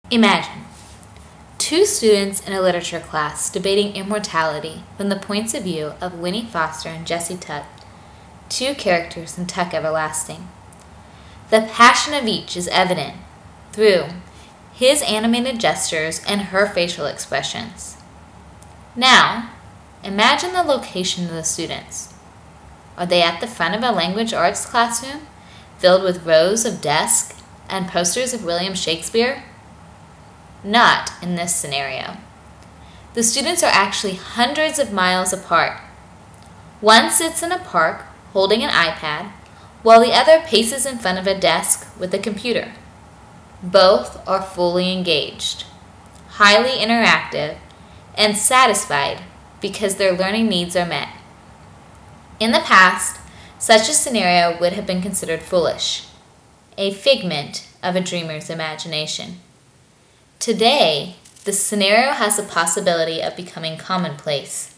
Imagine two students in a literature class debating immortality from the points of view of Winnie Foster and Jessie Tuck, two characters in Tuck Everlasting. The passion of each is evident through his animated gestures and her facial expressions. Now, imagine the location of the students. Are they at the front of a language arts classroom filled with rows of desks and posters of William Shakespeare? Not in this scenario. The students are actually hundreds of miles apart. One sits in a park holding an iPad, while the other paces in front of a desk with a computer. Both are fully engaged, highly interactive, and satisfied because their learning needs are met. In the past, such a scenario would have been considered foolish, a figment of a dreamer's imagination. Today, the scenario has the possibility of becoming commonplace.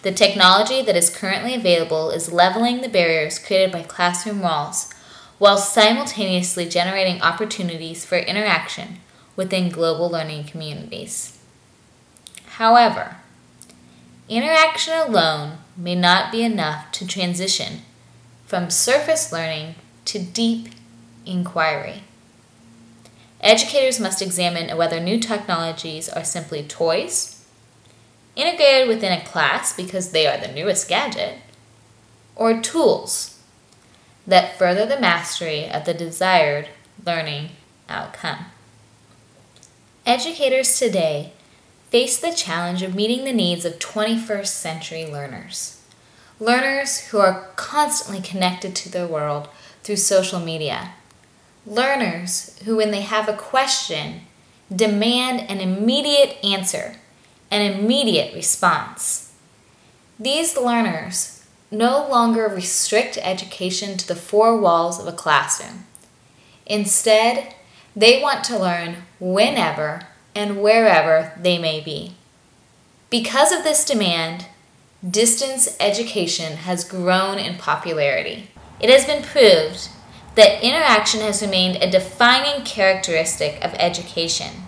The technology that is currently available is leveling the barriers created by classroom walls, while simultaneously generating opportunities for interaction within global learning communities. However, interaction alone may not be enough to transition from surface learning to deep inquiry. Educators must examine whether new technologies are simply toys, integrated within a class because they are the newest gadget, or tools that further the mastery of the desired learning outcome. Educators today face the challenge of meeting the needs of 21st century learners. Learners who are constantly connected to their world through social media. Learners who, when they have a question, demand an immediate answer, an immediate response. These learners no longer restrict education to the four walls of a classroom. Instead, they want to learn whenever and wherever they may be. Because of this demand, distance education has grown in popularity. It has been proved that interaction has remained a defining characteristic of education.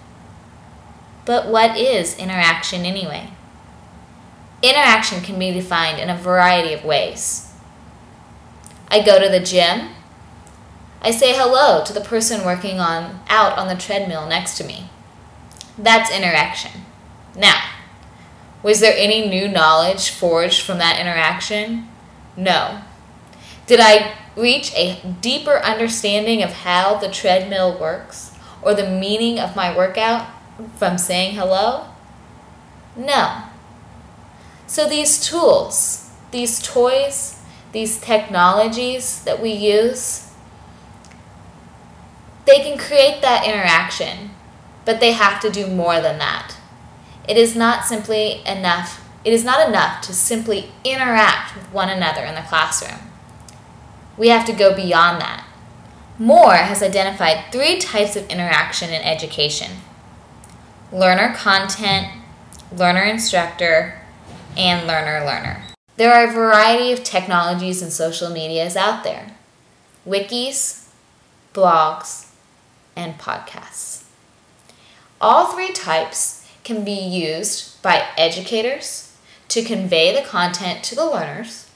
But what is interaction anyway? Interaction can be defined in a variety of ways. I go to the gym. I say hello to the person working out on the treadmill next to me. That's interaction. Now, was there any new knowledge forged from that interaction? No. Did I reach a deeper understanding of how the treadmill works or the meaning of my workout from saying hello? No. So these tools, these toys, these technologies that we use, they can create that interaction, but they have to do more than that. It is not enough to simply interact with one another in the classroom. We have to go beyond that. Moore has identified 3 types of interaction in education: learner content, learner instructor, and learner learner. There are a variety of technologies and social medias out there: wikis, blogs, and podcasts. All 3 types can be used by educators to convey the content to the learners,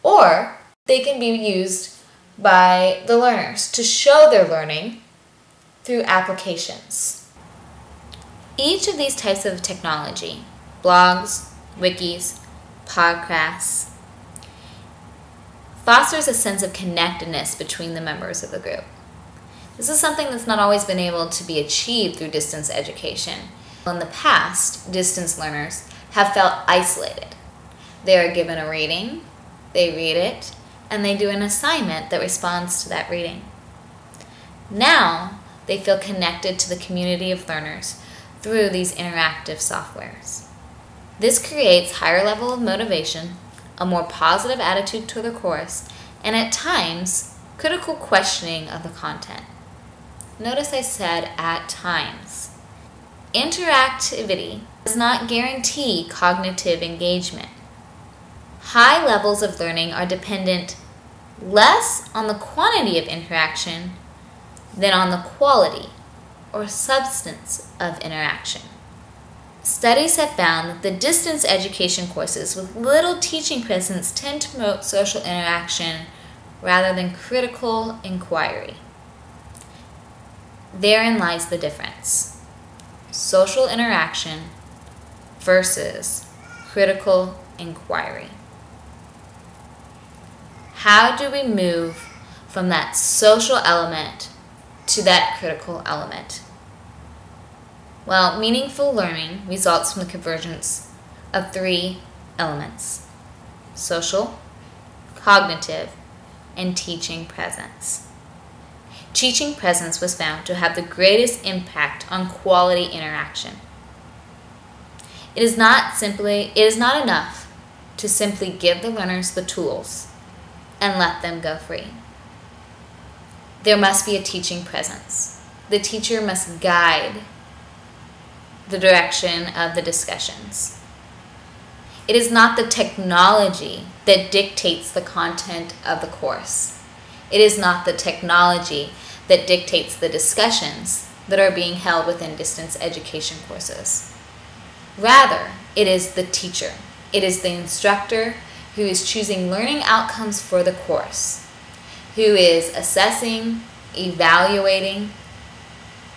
or they can be used by the learners to show their learning through applications. Each of these types of technology, blogs, wikis, podcasts, fosters a sense of connectedness between the members of the group. This is something that's not always been able to be achieved through distance education. In the past, distance learners have felt isolated. They are given a reading, they read it, and they do an assignment that responds to that reading. Now, they feel connected to the community of learners through these interactive softwares. This creates higher level of motivation, a more positive attitude toward the course, and at times, critical questioning of the content. Notice I said at times. Interactivity does not guarantee cognitive engagement. High levels of learning are dependent less on the quantity of interaction than on the quality or substance of interaction. Studies have found that the distance education courses with little teaching presence tend to promote social interaction rather than critical inquiry. Therein lies the difference. Social interaction versus critical inquiry. How do we move from that social element to that critical element? Well, meaningful learning results from the convergence of three elements: social, cognitive, and teaching presence. Teaching presence was found to have the greatest impact on quality interaction. It is not enough to simply give the learners the tools and let them go free. There must be a teaching presence. The teacher must guide the direction of the discussions. It is not the technology that dictates the content of the course. It is not the technology that dictates the discussions that are being held within distance education courses. Rather, it is the teacher. It is the instructor who is choosing learning outcomes for the course, who is assessing, evaluating,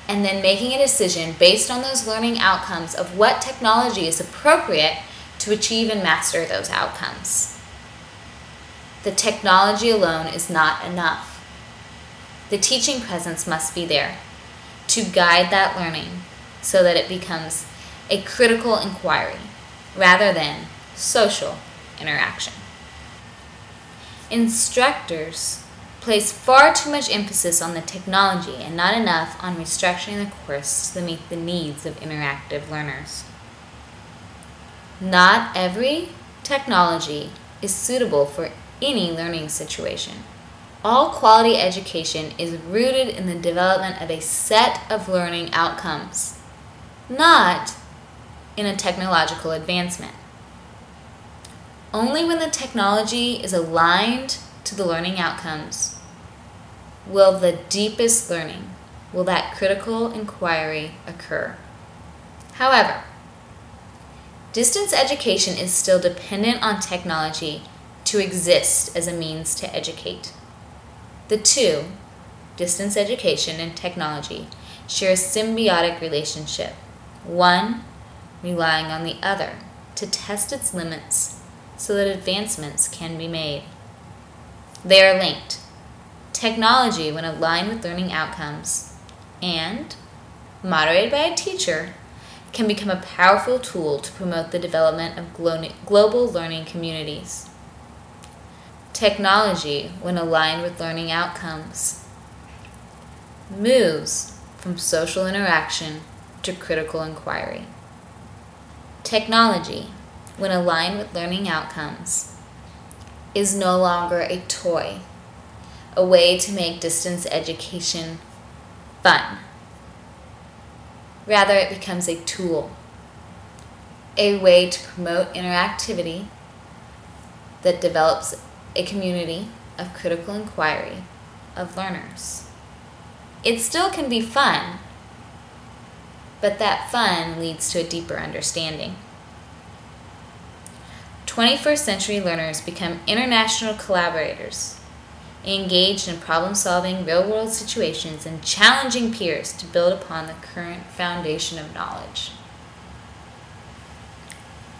and then making a decision based on those learning outcomes of what technology is appropriate to achieve and master those outcomes. The technology alone is not enough. The teaching presence must be there to guide that learning so that it becomes a critical inquiry rather than social interaction. Instructors place far too much emphasis on the technology and not enough on restructuring the course to meet the needs of interactive learners. Not every technology is suitable for any learning situation. All quality education is rooted in the development of a set of learning outcomes, not in a technological advancement. Only when the technology is aligned to the learning outcomes will the deepest learning, will that critical inquiry occur. However, distance education is still dependent on technology to exist as a means to educate. The two, distance education and technology, share a symbiotic relationship, one relying on the other to test its limits so that advancements can be made. They are linked. Technology, when aligned with learning outcomes and moderated by a teacher, can become a powerful tool to promote the development of global learning communities. Technology, when aligned with learning outcomes, moves from social interaction to critical inquiry. Technology, when aligned with learning outcomes, is no longer a toy, a way to make distance education fun. Rather, it becomes a tool, a way to promote interactivity that develops a community of critical inquiry of learners. It still can be fun, but that fun leads to a deeper understanding. 21st century learners become international collaborators, engaged in problem-solving real-world situations and challenging peers to build upon the current foundation of knowledge.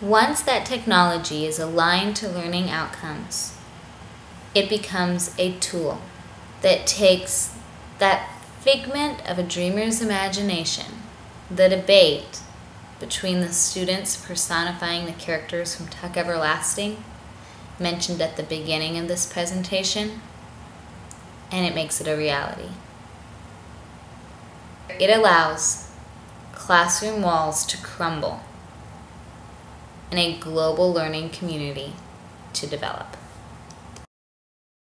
Once that technology is aligned to learning outcomes, it becomes a tool that takes that figment of a dreamer's imagination, the debate between the students personifying the characters from Tuck Everlasting, mentioned at the beginning of this presentation, and it makes it a reality. It allows classroom walls to crumble and a global learning community to develop.